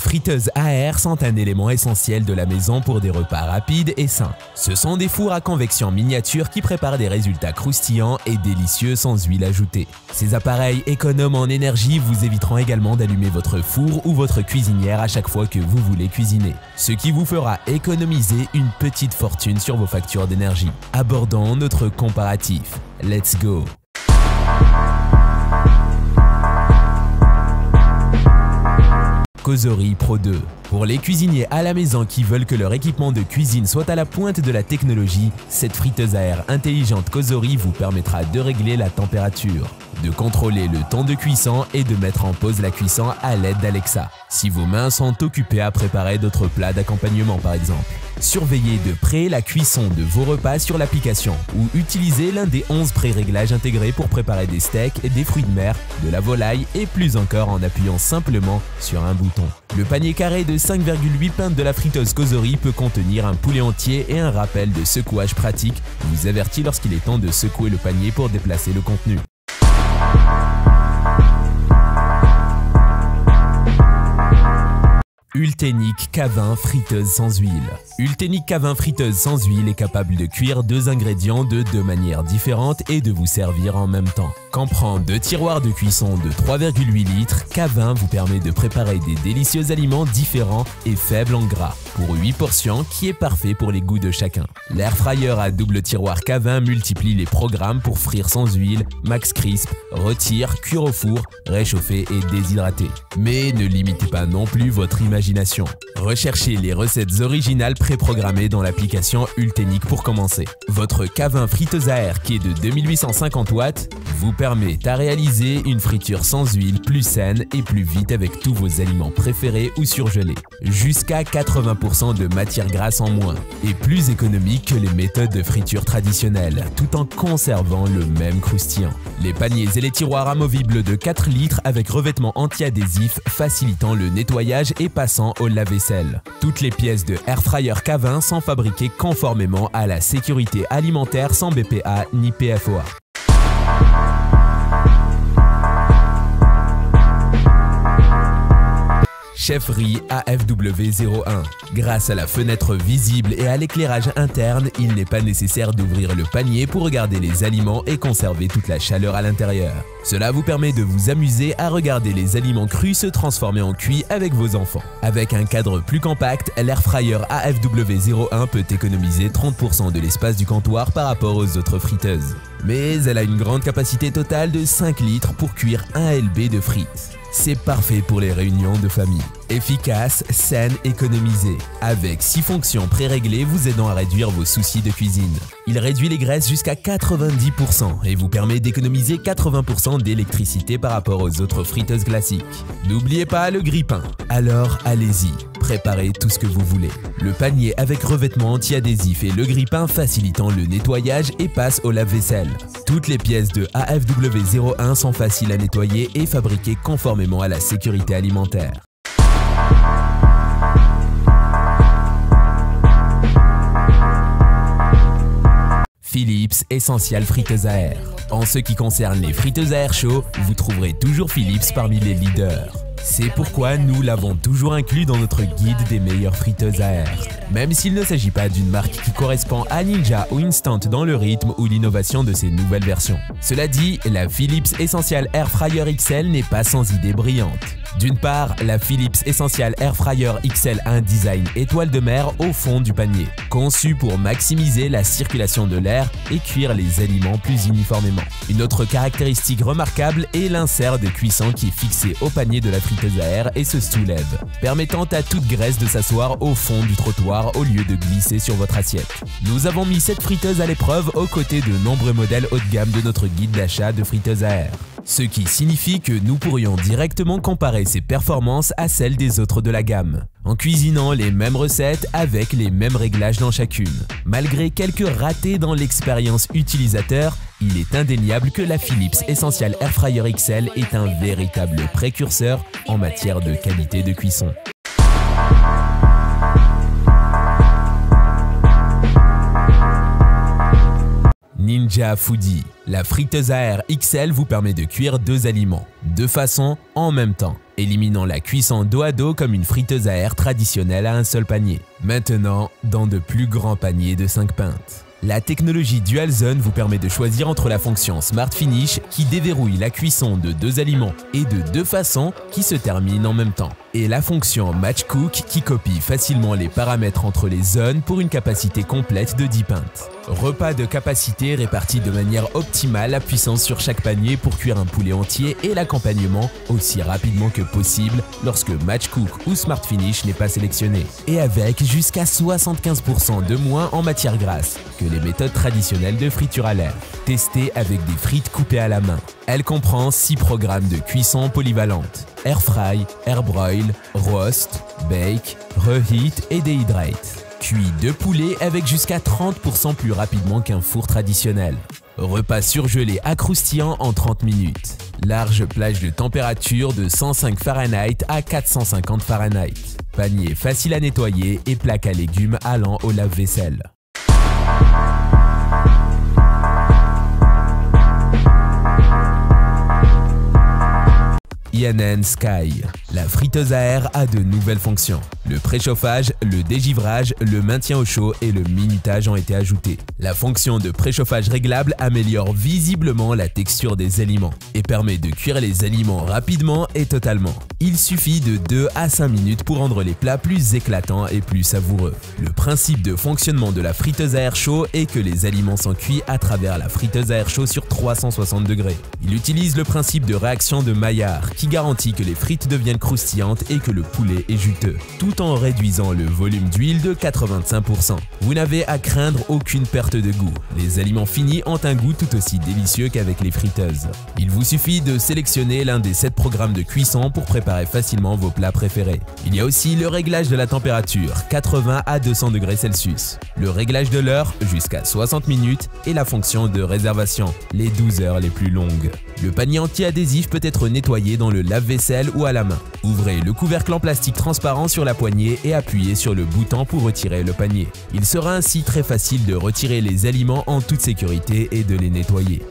friteuses à air sont un élément essentiel de la maison pour des repas rapides et sains. Ce sont des fours à convection miniature qui préparent des résultats croustillants et délicieux sans huile ajoutée. Ces appareils économes en énergie vous éviteront également d'allumer votre four ou votre cuisinière à chaque fois que vous voulez cuisiner, ce qui vous fera économiser une petite fortune sur vos factures d'énergie. Abordons notre comparatif. Let's go! Cosori Pro 2. Pour les cuisiniers à la maison qui veulent que leur équipement de cuisine soit à la pointe de la technologie, cette friteuse à air intelligente Cosori vous permettra de régler la température, de contrôler le temps de cuisson et de mettre en pause la cuisson à l'aide d'Alexa, si vos mains sont occupées à préparer d'autres plats d'accompagnement par exemple. Surveillez de près la cuisson de vos repas sur l'application ou utilisez l'un des 11 pré-réglages intégrés pour préparer des steaks, des fruits de mer, de la volaille et plus encore en appuyant simplement sur un bouton. Le panier carré de 5,8 pintes de la friteuse Cosori peut contenir un poulet entier et un rappel de secouage pratique vous avertit lorsqu'il est temps de secouer le panier pour déplacer le contenu. Ultenic K20 friteuse sans huile. Ultenic K20 friteuse sans huile est capable de cuire 2 ingrédients de 2 manières différentes et de vous servir en même temps. Comprend 2 tiroirs de cuisson de 3,8 litres, K20 vous permet de préparer des délicieux aliments différents et faibles en gras, pour 8 portions qui est parfait pour les goûts de chacun. L'air fryer à double tiroir K20 multiplie les programmes pour frire sans huile, max crisp, retire, cuire au four, réchauffer et déshydrater. Mais ne limitez pas non plus votre imagination. Recherchez les recettes originales préprogrammées dans l'application Ultenic pour commencer. Votre K20 friteuse à air qui est de 2850 watts vous permet à réaliser une friture sans huile plus saine et plus vite avec tous vos aliments préférés ou surgelés. Jusqu'à 80% de matière grasse en moins et plus économique que les méthodes de friture traditionnelles tout en conservant le même croustillant. Les paniers et les tiroirs amovibles de 4 litres avec revêtement anti-adhésif facilitant le nettoyage et passant au lave-vaisselle. Toutes les pièces de Air Fryer K20 sont fabriquées conformément à la sécurité alimentaire sans BPA ni PFOA. Chefferie AFW01. Grâce à la fenêtre visible et à l'éclairage interne, il n'est pas nécessaire d'ouvrir le panier pour regarder les aliments et conserver toute la chaleur à l'intérieur. Cela vous permet de vous amuser à regarder les aliments crus se transformer en cuits avec vos enfants. Avec un cadre plus compact, l'Air Fryer AFW01 peut économiser 30% de l'espace du comptoir par rapport aux autres friteuses. Mais elle a une grande capacité totale de 5 litres pour cuire 1 lb de frites. C'est parfait pour les réunions de famille. Efficace, saine, économisée. Avec 6 fonctions pré-réglées vous aidant à réduire vos soucis de cuisine. Il réduit les graisses jusqu'à 90% et vous permet d'économiser 80% d'électricité par rapport aux autres friteuses classiques. N'oubliez pas le grille-pain. Alors allez-y, préparez tout ce que vous voulez. Le panier avec revêtement anti-adhésif et le grille-pain facilitant le nettoyage et passe au lave-vaisselle. Toutes les pièces de AFW01 sont faciles à nettoyer et fabriquées conformément à la sécurité alimentaire. Philips Essential friteuse à air. En ce qui concerne les friteuses à air chaud, vous trouverez toujours Philips parmi les leaders. C'est pourquoi nous l'avons toujours inclus dans notre guide des meilleures friteuses à air. Même s'il ne s'agit pas d'une marque qui correspond à Ninja ou Instant dans le rythme ou l'innovation de ces nouvelles versions. Cela dit, la Philips Essential Air Fryer XL n'est pas sans idée brillante. D'une part, la Philips Essential Air Fryer XL a un design étoile de mer au fond du panier, conçu pour maximiser la circulation de l'air et cuire les aliments plus uniformément. Une autre caractéristique remarquable est l'insert de cuisson qui est fixé au panier de la friteuse à air et se soulève, permettant à toute graisse de s'asseoir au fond du trottoir au lieu de glisser sur votre assiette. Nous avons mis cette friteuse à l'épreuve aux côtés de nombreux modèles haut de gamme de notre guide d'achat de friteuses à air. Ce qui signifie que nous pourrions directement comparer ses performances à celles des autres de la gamme, en cuisinant les mêmes recettes avec les mêmes réglages dans chacune. Malgré quelques ratés dans l'expérience utilisateur, il est indéniable que la Philips Essential Air Fryer XL est un véritable précurseur en matière de qualité de cuisson. Ninja Foodi. La friteuse à air XL vous permet de cuire 2 aliments, de façon en même temps, éliminant la cuisson dos à dos comme une friteuse à air traditionnelle à un seul panier. Maintenant, dans de plus grands paniers de 5 pintes. La technologie Dual Zone vous permet de choisir entre la fonction Smart Finish qui déverrouille la cuisson de 2 aliments et de 2 façons qui se terminent en même temps, et la fonction Match Cook qui copie facilement les paramètres entre les zones pour une capacité complète de 10 pintes. Repas de capacité répartis de manière optimale à puissance sur chaque panier pour cuire un poulet entier et l'accompagnement aussi rapidement que possible lorsque Match Cook ou Smart Finish n'est pas sélectionné. Et avec jusqu'à 75% de moins en matière grasse que les méthodes traditionnelles de friture à l'air, testées avec des frites coupées à la main. Elle comprend 6 programmes de cuisson polyvalentes: Air Fry, Air Broil, Roast, Bake, Reheat et Dehydrate. Cuit de poulet avec jusqu'à 30% plus rapidement qu'un four traditionnel. Repas surgelé à croustillant en 30 minutes. Large plage de température de 105 Fahrenheit à 450 Fahrenheit. Panier facile à nettoyer et plaque à légumes allant au lave-vaisselle. INN Sky. La friteuse à air a de nouvelles fonctions. Le préchauffage, le dégivrage, le maintien au chaud et le minutage ont été ajoutés. La fonction de préchauffage réglable améliore visiblement la texture des aliments et permet de cuire les aliments rapidement et totalement. Il suffit de 2 à 5 minutes pour rendre les plats plus éclatants et plus savoureux. Le principe de fonctionnement de la friteuse à air chaud est que les aliments sont cuits à travers la friteuse à air chaud sur 360 degrés. Il utilise le principe de réaction de Maillard qui garantit que les frites deviennent croustillantes et que le poulet est juteux, tout en réduisant le volume d'huile de 85%. Vous n'avez à craindre aucune perte de goût. Les aliments finis ont un goût tout aussi délicieux qu'avec les friteuses. Il vous suffit de sélectionner l'un des 7 programmes de cuisson pour préparer facilement vos plats préférés. Il y a aussi le réglage de la température, 80 à 200 degrés Celsius, le réglage de l'heure jusqu'à 60 minutes et la fonction de réservation, les 12 heures les plus longues. Le panier anti-adhésif peut être nettoyé dans le lave-vaisselle ou à la main. Ouvrez le couvercle en plastique transparent sur la poignée et appuyez sur le bouton pour retirer le panier. Il sera ainsi très facile de retirer les aliments en toute sécurité et de les nettoyer.